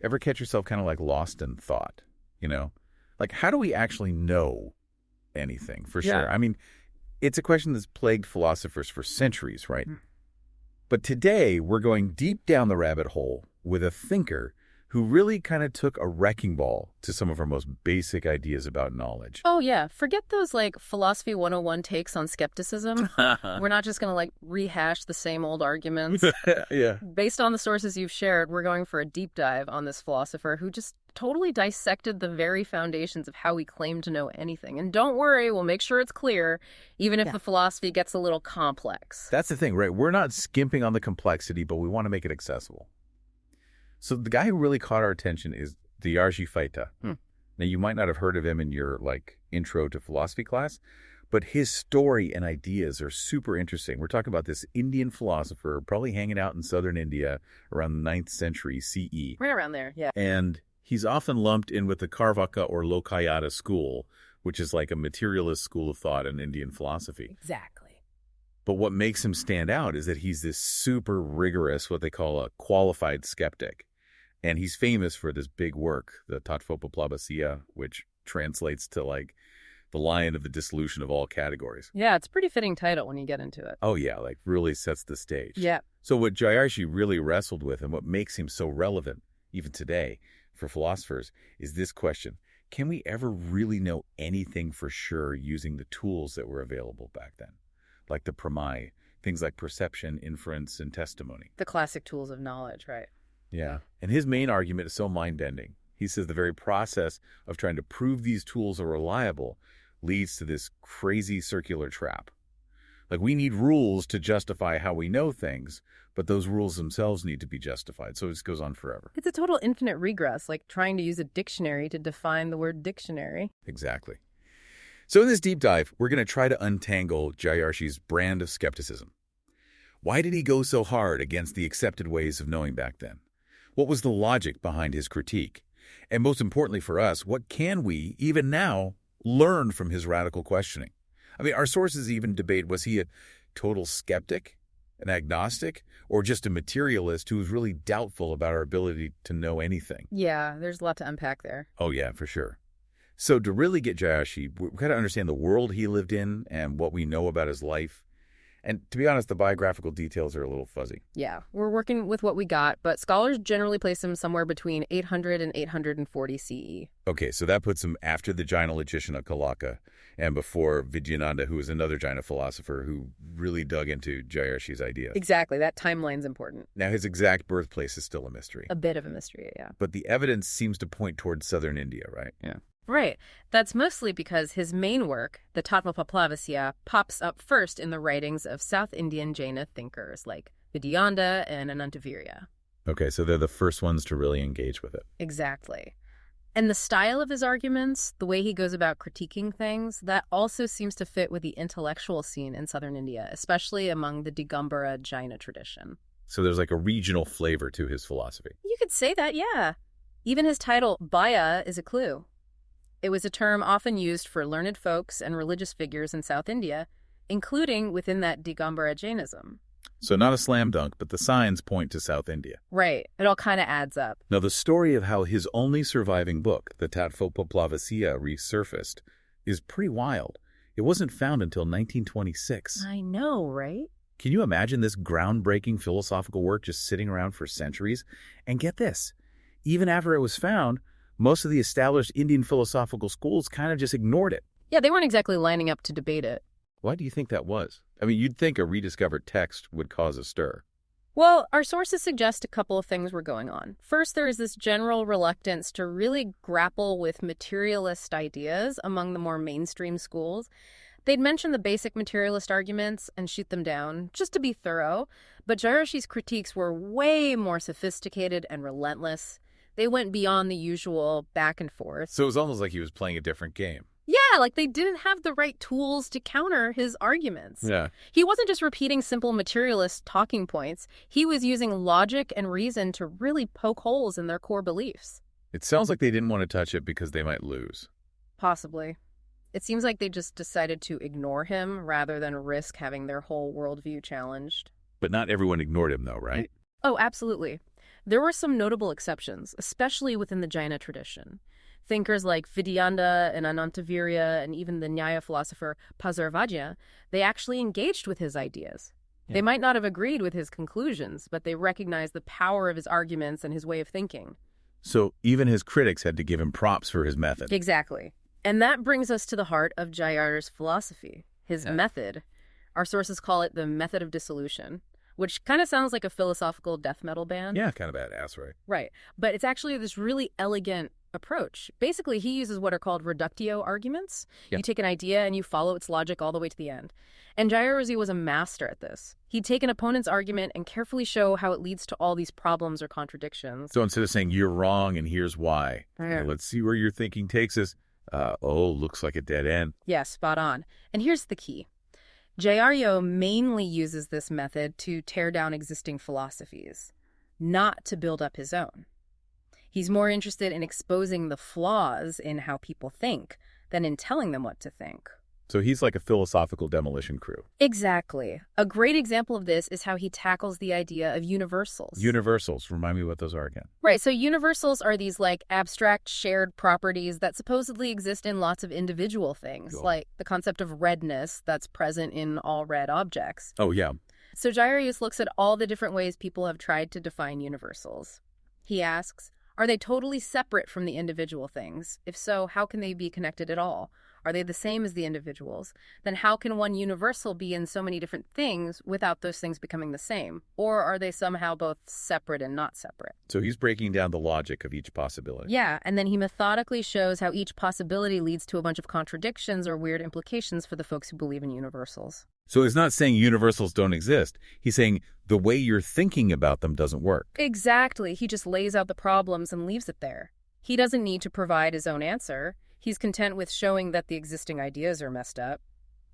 Ever catch yourself kind of like lost in thought, you know? Like, how do we actually know anything for sure? Yeah. I mean, it's a question that's plagued philosophers for centuries, right? But today, we're going deep down the rabbit hole with a thinker who really kind of took a wrecking ball to some of our most basic ideas about knowledge. Oh, yeah. Forget those, like, Philosophy 101 takes on skepticism. We're not just going to, like, rehash the same old arguments. Yeah. Based on the sources you've shared, we're going for a deep dive on this philosopher who just totally dissected the very foundations of how we claim to know anything. And don't worry, we'll make sure it's clear, even if the philosophy gets a little complex. That's the thing, right? We're not skimping on the complexity, but we want to make it accessible. So the guy who really caught our attention is Jayarāśi. Now, you might not have heard of him in your, like, intro to philosophy class, but his story and ideas are super interesting. We're talking about this Indian philosopher, probably hanging out in southern India around the 9th century CE. Right around there, yeah. And he's often lumped in with the Carvaka or Lokayata school, which is like a materialist school of thought in Indian philosophy. Exactly. But what makes him stand out is that he's this super rigorous, what they call a qualified skeptic. And he's famous for this big work, the Tatvopaplavasiya, which translates to, like, the lion of the dissolution of all categories. Yeah, it's a pretty fitting title when you get into it. Oh, yeah, like really sets the stage. Yeah. So what Jayarāśi really wrestled with and what makes him so relevant, even today, for philosophers, is this question. Can we ever really know anything for sure using the tools that were available back then? Like the pramai, things like perception, inference, and testimony. The classic tools of knowledge, right? Yeah. And his main argument is so mind-bending. He says the very process of trying to prove these tools are reliable leads to this crazy circular trap. Like, we need rules to justify how we know things, but those rules themselves need to be justified. So it just goes on forever. It's a total infinite regress, like trying to use a dictionary to define the word dictionary. Exactly. So in this deep dive, we're going to try to untangle Jayarāśi's brand of skepticism. Why did he go so hard against the accepted ways of knowing back then? What was the logic behind his critique? And most importantly for us, what can we, even now, learn from his radical questioning? I mean, our sources even debate, was he a total skeptic, an agnostic, or just a materialist who was really doubtful about our ability to know anything? Yeah, there's a lot to unpack there. Oh, yeah, for sure. So to really get Jayarāśi, we've got to understand the world he lived in and what we know about his life. And to be honest, the biographical details are a little fuzzy. Yeah, we're working with what we got, but scholars generally place him somewhere between 800 and 840 CE. Okay, so that puts him after the Jaina logician of Kalaka and before Vidyananda, who was another Jaina philosopher who really dug into Jayarāśi's ideas. Exactly, that timeline's important. Now, his exact birthplace is still a mystery. A bit of a mystery, yeah. But the evidence seems to point towards southern India, right? Yeah. Right. That's mostly because his main work, the Tatvopaplavasiya, pops up first in the writings of South Indian Jaina thinkers like Vidyananda and Anantavirya. Okay, so they're the first ones to really engage with it. Exactly. And the style of his arguments, the way he goes about critiquing things, that also seems to fit with the intellectual scene in southern India, especially among the Digambara Jaina tradition. So there's like a regional flavor to his philosophy. You could say that, yeah. Even his title, Bhaya, is a clue. It was a term often used for learned folks and religious figures in South India, including within that Digambara Jainism. So not a slam dunk, but the signs point to South India. Right. It all kind of adds up. Now, the story of how his only surviving book, the Tatvopaplavasiya, resurfaced is pretty wild. It wasn't found until 1926. I know, right? Can you imagine this groundbreaking philosophical work just sitting around for centuries? And get this, even after it was found, most of the established Indian philosophical schools kind of just ignored it. Yeah, they weren't exactly lining up to debate it. Why do you think that was? I mean, you'd think a rediscovered text would cause a stir. Well, our sources suggest a couple of things were going on. First, there is this general reluctance to really grapple with materialist ideas among the more mainstream schools. They'd mention the basic materialist arguments and shoot them down, just to be thorough, but Jayarāśi's critiques were way more sophisticated and relentless. They went beyond the usual back and forth. So it was almost like he was playing a different game. Yeah, like they didn't have the right tools to counter his arguments. Yeah. He wasn't just repeating simple materialist talking points. He was using logic and reason to really poke holes in their core beliefs. It sounds like they didn't want to touch it because they might lose. Possibly. It seems like they just decided to ignore him rather than risk having their whole worldview challenged. But not everyone ignored him, though, right? Oh, absolutely. There were some notable exceptions, especially within the Jaina tradition. Thinkers like Vidyanda and Anantavirya and even the Nyaya philosopher Pasarvajya, they actually engaged with his ideas. Yeah. They might not have agreed with his conclusions, but they recognized the power of his arguments and his way of thinking. So even his critics had to give him props for his method. Exactly. And that brings us to the heart of Jayarāśi's philosophy, his method. Our sources call it the method of dissolution, which kind of sounds like a philosophical death metal band. Yeah, kind of badass, right? Right. But it's actually this really elegant approach. Basically, he uses what are called reductio arguments. Yeah. You take an idea and you follow its logic all the way to the end. And Jayarāśi was a master at this. He'd take an opponent's argument and carefully show how it leads to all these problems or contradictions. So instead of saying you're wrong and here's why, let's see where your thinking takes us. Looks like a dead end. Yeah, spot on. And here's the key. Jayarāśi mainly uses this method to tear down existing philosophies, not to build up his own. He's more interested in exposing the flaws in how people think than in telling them what to think. So he's like a philosophical demolition crew. Exactly. A great example of this is how he tackles the idea of universals. Universals. Remind me what those are again. Right. So universals are these like abstract shared properties that supposedly exist in lots of individual things, like the concept of redness that's present in all red objects. Oh, yeah. So Jayarāśi looks at all the different ways people have tried to define universals. He asks, are they totally separate from the individual things? If so, how can they be connected at all? Are they the same as the individuals? Then how can one universal be in so many different things without those things becoming the same? Or are they somehow both separate and not separate? So he's breaking down the logic of each possibility. Yeah, and then he methodically shows how each possibility leads to a bunch of contradictions or weird implications for the folks who believe in universals. So he's not saying universals don't exist. He's saying the way you're thinking about them doesn't work. Exactly. He just lays out the problems and leaves it there. He doesn't need to provide his own answer. He's content with showing that the existing ideas are messed up.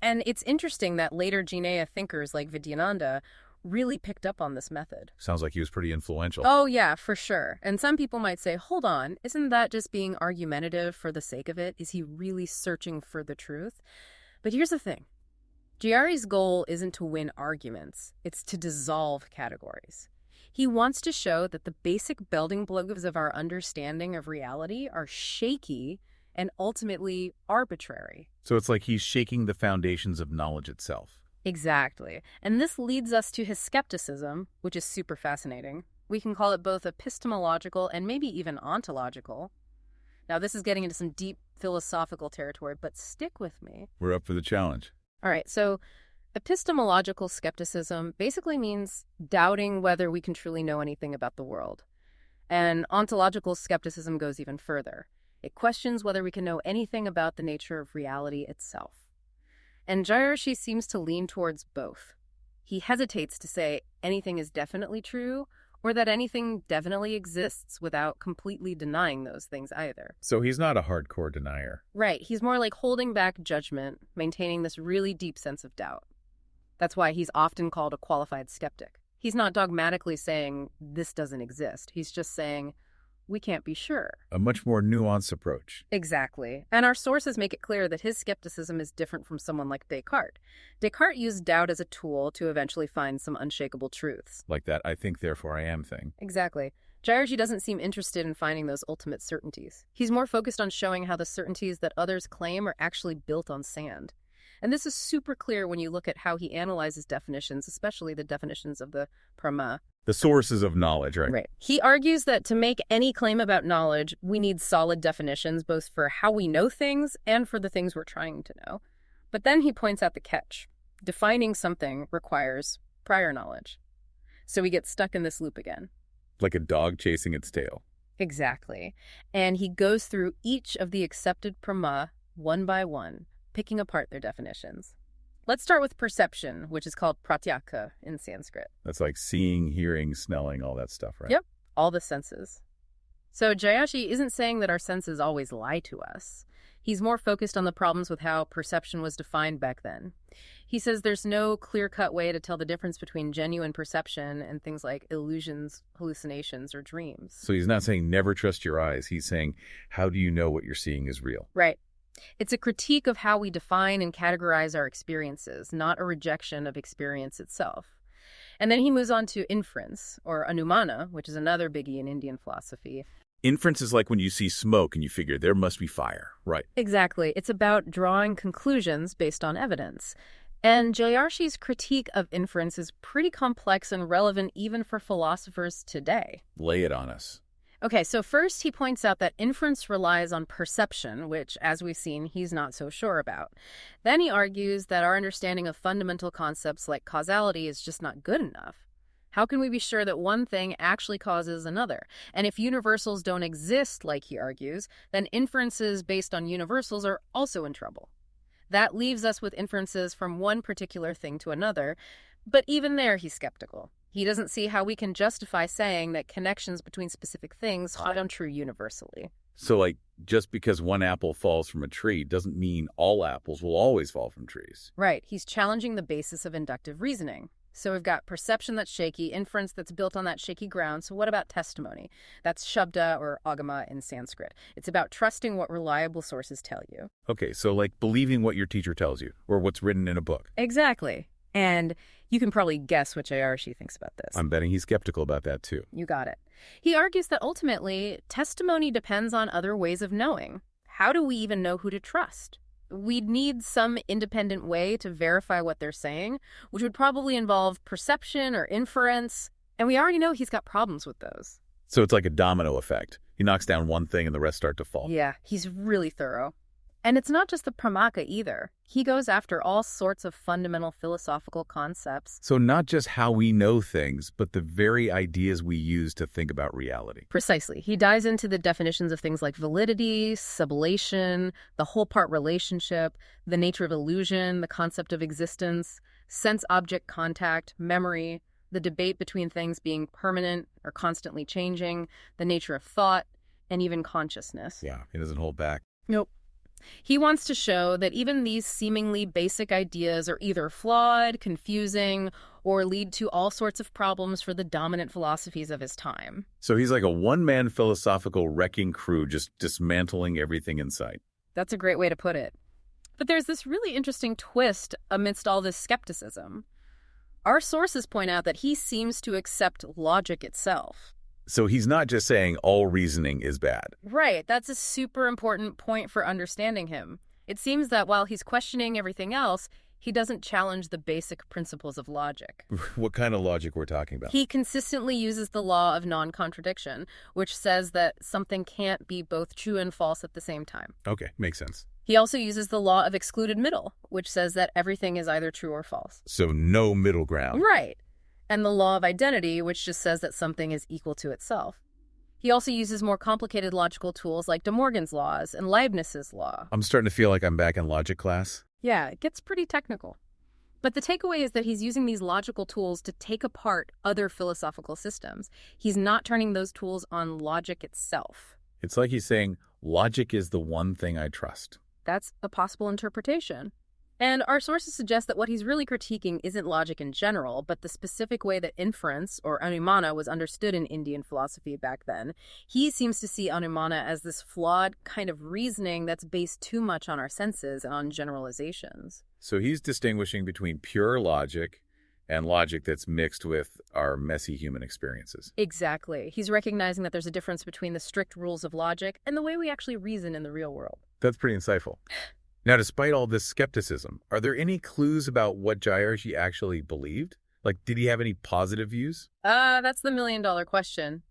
And it's interesting that later Jinaya thinkers like Vidyananda really picked up on this method. Sounds like he was pretty influential. Oh, yeah, for sure. And some people might say, hold on, isn't that just being argumentative for the sake of it? Is he really searching for the truth? But here's the thing. Jayarāśi's goal isn't to win arguments. It's to dissolve categories. He wants to show that the basic building blocks of our understanding of reality are shaky and ultimately arbitrary. So it's like he's shaking the foundations of knowledge itself. Exactly. And this leads us to his skepticism, which is super fascinating. We can call it both epistemological and maybe even ontological. Now, this is getting into some deep philosophical territory, but stick with me. We're up for the challenge. All right, so epistemological skepticism basically means doubting whether we can truly know anything about the world. And ontological skepticism goes even further. It questions whether we can know anything about the nature of reality itself. And Jayarāśi seems to lean towards both. He hesitates to say anything is definitely true or that anything definitely exists without completely denying those things either. So he's not a hardcore denier. Right. He's more like holding back judgment, maintaining this really deep sense of doubt. That's why he's often called a qualified skeptic. He's not dogmatically saying this doesn't exist. He's just saying we can't be sure. A much more nuanced approach. Exactly. And our sources make it clear that his skepticism is different from someone like Descartes. Descartes used doubt as a tool to eventually find some unshakable truths. Like that I think, therefore I am thing. Exactly. Jayarāśi doesn't seem interested in finding those ultimate certainties. He's more focused on showing how the certainties that others claim are actually built on sand. And this is super clear when you look at how he analyzes definitions, especially the definitions of the prama. The sources of knowledge, right? Right. He argues that to make any claim about knowledge, we need solid definitions, both for how we know things and for the things we're trying to know. But then he points out the catch. Defining something requires prior knowledge. So we get stuck in this loop again. Like a dog chasing its tail. Exactly. And he goes through each of the accepted prama one by one, picking apart their definitions. Let's start with perception, which is called pratyaka in Sanskrit. That's like seeing, hearing, smelling, all that stuff, right? Yep, all the senses. So Jayarāśi isn't saying that our senses always lie to us. He's more focused on the problems with how perception was defined back then. He says there's no clear-cut way to tell the difference between genuine perception and things like illusions, hallucinations, or dreams. So he's not saying never trust your eyes. He's saying, how do you know what you're seeing is real? Right. It's a critique of how we define and categorize our experiences, not a rejection of experience itself. And then he moves on to inference, or anumana, which is another biggie in Indian philosophy. Inference is like when you see smoke and you figure there must be fire, right? Exactly. It's about drawing conclusions based on evidence. And Jayarāśi's critique of inference is pretty complex and relevant even for philosophers today. Lay it on us. Okay, so first he points out that inference relies on perception, which, as we've seen, he's not so sure about. Then he argues that our understanding of fundamental concepts like causality is just not good enough. How can we be sure that one thing actually causes another? And if universals don't exist, like he argues, then inferences based on universals are also in trouble. That leaves us with inferences from one particular thing to another, but even there he's skeptical. He doesn't see how we can justify saying that connections between specific things hold true universally. So, like, just because one apple falls from a tree doesn't mean all apples will always fall from trees. Right. He's challenging the basis of inductive reasoning. So we've got perception that's shaky, inference that's built on that shaky ground. So what about testimony? That's shabda or agama in Sanskrit. It's about trusting what reliable sources tell you. Okay, so like believing what your teacher tells you or what's written in a book. Exactly. And you can probably guess what Jayarāśi thinks about this. I'm betting he's skeptical about that too. You got it. He argues that ultimately, testimony depends on other ways of knowing. How do we even know who to trust? We'd need some independent way to verify what they're saying, which would probably involve perception or inference. And we already know he's got problems with those. So it's like a domino effect. He knocks down one thing and the rest start to fall. Yeah, he's really thorough. And it's not just the pramaka either. He goes after all sorts of fundamental philosophical concepts. So not just how we know things, but the very ideas we use to think about reality. Precisely. He dives into the definitions of things like validity, sublation, the whole-part relationship, the nature of illusion, the concept of existence, sense-object contact, memory, the debate between things being permanent or constantly changing, the nature of thought, and even consciousness. Yeah, he doesn't hold back. Nope. He wants to show that even these seemingly basic ideas are either flawed, confusing, or lead to all sorts of problems for the dominant philosophies of his time. So he's like a one-man philosophical wrecking crew just dismantling everything in sight. That's a great way to put it. But there's this really interesting twist amidst all this skepticism. Our sources point out that he seems to accept logic itself. So he's not just saying all reasoning is bad. Right. That's a super important point for understanding him. It seems that while he's questioning everything else, he doesn't challenge the basic principles of logic. What kind of logic we're talking about? He consistently uses the law of non-contradiction, which says that something can't be both true and false at the same time. Okay, makes sense. He also uses the law of excluded middle, which says that everything is either true or false. So no middle ground. Right. And the law of identity, which just says that something is equal to itself. He also uses more complicated logical tools like De Morgan's laws and Leibniz's law. I'm starting to feel like I'm back in logic class. Yeah, it gets pretty technical. But the takeaway is that he's using these logical tools to take apart other philosophical systems. He's not turning those tools on logic itself. It's like he's saying, logic is the one thing I trust. That's a possible interpretation. And our sources suggest that what he's really critiquing isn't logic in general, but the specific way that inference, or anumana, was understood in Indian philosophy back then. He seems to see anumana as this flawed kind of reasoning that's based too much on our senses and on generalizations. So he's distinguishing between pure logic and logic that's mixed with our messy human experiences. Exactly. He's recognizing that there's a difference between the strict rules of logic and the way we actually reason in the real world. That's pretty insightful. Now, despite all this skepticism, are there any clues about what Jayarāśi actually believed? Like, did he have any positive views? That's the million-dollar question.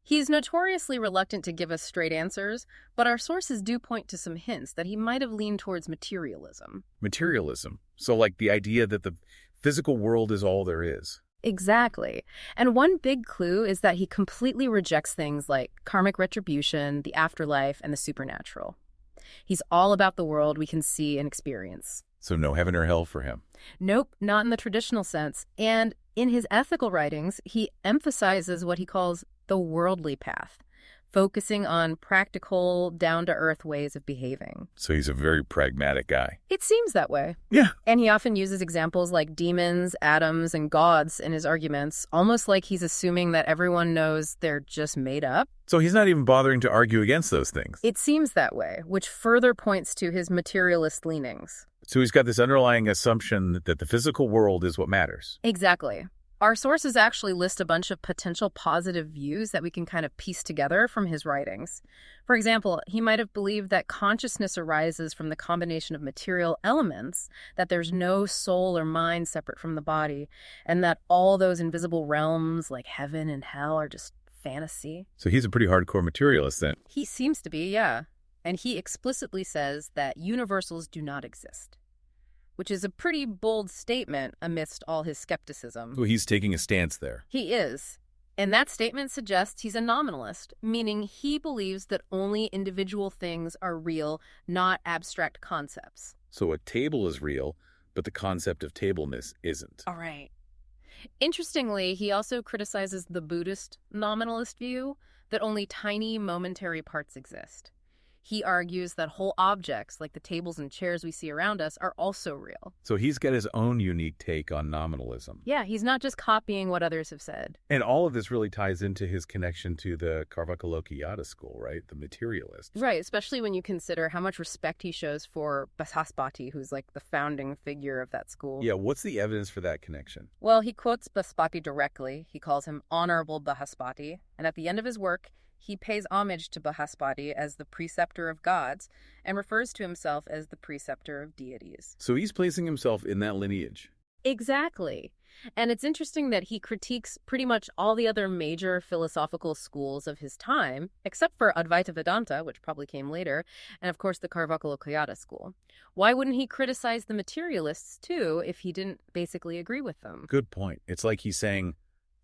He's notoriously reluctant to give us straight answers, but our sources do point to some hints that he might have leaned towards materialism. Materialism. So, like, the idea that the physical world is all there is. Exactly. And one big clue is that he completely rejects things like karmic retribution, the afterlife, and the supernatural. He's all about the world we can see and experience. So no heaven or hell for him? Nope, not in the traditional sense. And in his ethical writings, he emphasizes what he calls the worldly path, focusing on practical, down-to-earth ways of behaving. So he's a very pragmatic guy. It seems that way. Yeah. And he often uses examples like demons, atoms, and gods in his arguments, almost like he's assuming that everyone knows they're just made up. So he's not even bothering to argue against those things. It seems that way, which further points to his materialist leanings. So he's got this underlying assumption that the physical world is what matters. Exactly. Our sources actually list a bunch of potential positive views that we can kind of piece together from his writings. For example, he might have believed that consciousness arises from the combination of material elements, that there's no soul or mind separate from the body, and that all those invisible realms like heaven and hell are just fantasy. So he's a pretty hardcore materialist then. He seems to be, yeah. And he explicitly says that universals do not exist, which is a pretty bold statement amidst all his skepticism. So he's taking a stance there. He is. And that statement suggests he's a nominalist, meaning he believes that only individual things are real, not abstract concepts. So a table is real, but the concept of tableness isn't. All right. Interestingly, he also criticizes the Buddhist nominalist view that only tiny momentary parts exist. He argues that whole objects, like the tables and chairs we see around us, are also real. So he's got his own unique take on nominalism. Yeah, he's not just copying what others have said. And all of this really ties into his connection to the Carvacalokiata school, right? The materialist. Right, especially when you consider how much respect he shows for Bahaspati, who's like the founding figure of that school. Yeah, what's the evidence for that connection? Well, he quotes Bahaspati directly. He calls him Honorable Bahaspati. And at the end of his work, he pays homage to Bahaspati as the preceptor of gods and refers to himself as the preceptor of deities. So he's placing himself in that lineage. Exactly. And it's interesting that he critiques pretty much all the other major philosophical schools of his time, except for Advaita Vedanta, which probably came later, and of course the Carvacalokiata school. Why wouldn't he criticize the materialists too if he didn't basically agree with them? Good point. It's like he's saying,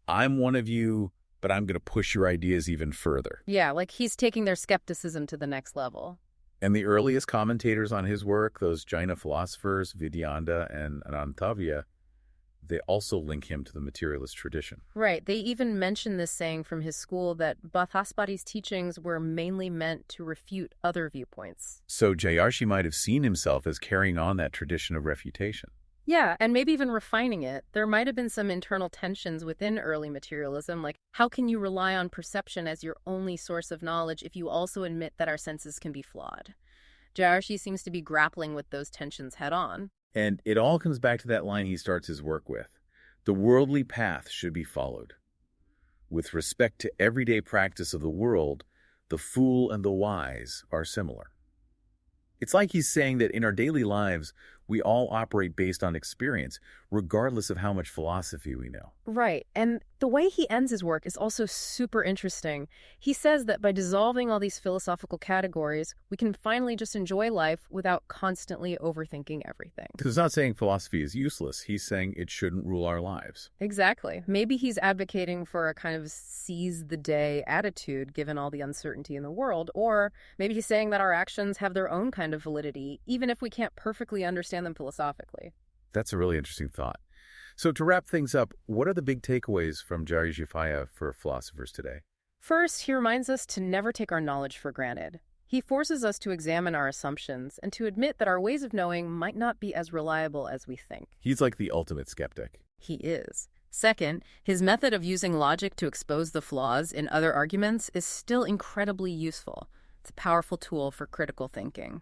I'm one of you, but I'm going to push your ideas even further. Yeah, like he's taking their skepticism to the next level. And the earliest commentators on his work, those Jaina philosophers, Vidyanda and Anantavya, they also link him to the materialist tradition. Right. They even mention this saying from his school that Bahaspati's teachings were mainly meant to refute other viewpoints. So Jayarāśi might have seen himself as carrying on that tradition of refutation. Yeah, and maybe even refining it. There might have been some internal tensions within early materialism, like how can you rely on perception as your only source of knowledge if you also admit that our senses can be flawed? Jayarāśi seems to be grappling with those tensions head on. And it all comes back to that line he starts his work with. The worldly path should be followed. With respect to everyday practice of the world, the fool and the wise are similar. It's like he's saying that in our daily lives, we all operate based on experience, regardless of how much philosophy we know. Right. And the way he ends his work is also super interesting. He says that by dissolving all these philosophical categories, we can finally just enjoy life without constantly overthinking everything. He's not saying philosophy is useless. He's saying it shouldn't rule our lives. Exactly. Maybe he's advocating for a kind of seize the day attitude given all the uncertainty in the world, or maybe he's saying that our actions have their own kind of validity, even if we can't perfectly understand them philosophically. That's a really interesting thought. So to wrap things up, what are the big takeaways from Jayarāśi for philosophers today? First, he reminds us to never take our knowledge for granted. He forces us to examine our assumptions and to admit that our ways of knowing might not be as reliable as we think. He's like the ultimate skeptic. He is. Second, his method of using logic to expose the flaws in other arguments is still incredibly useful. It's a powerful tool for critical thinking.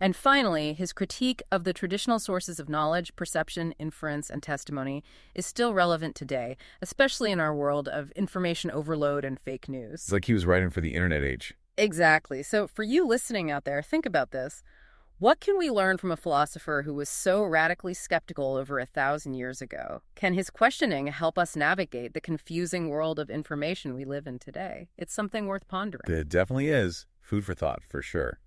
And finally, his critique of the traditional sources of knowledge, perception, inference, and testimony is still relevant today, especially in our world of information overload and fake news. It's like he was writing for the internet age. Exactly. So for you listening out there, think about this. What can we learn from a philosopher who was so radically skeptical over 1,000 years ago? Can his questioning help us navigate the confusing world of information we live in today? It's something worth pondering. It definitely is. Food for thought, for sure.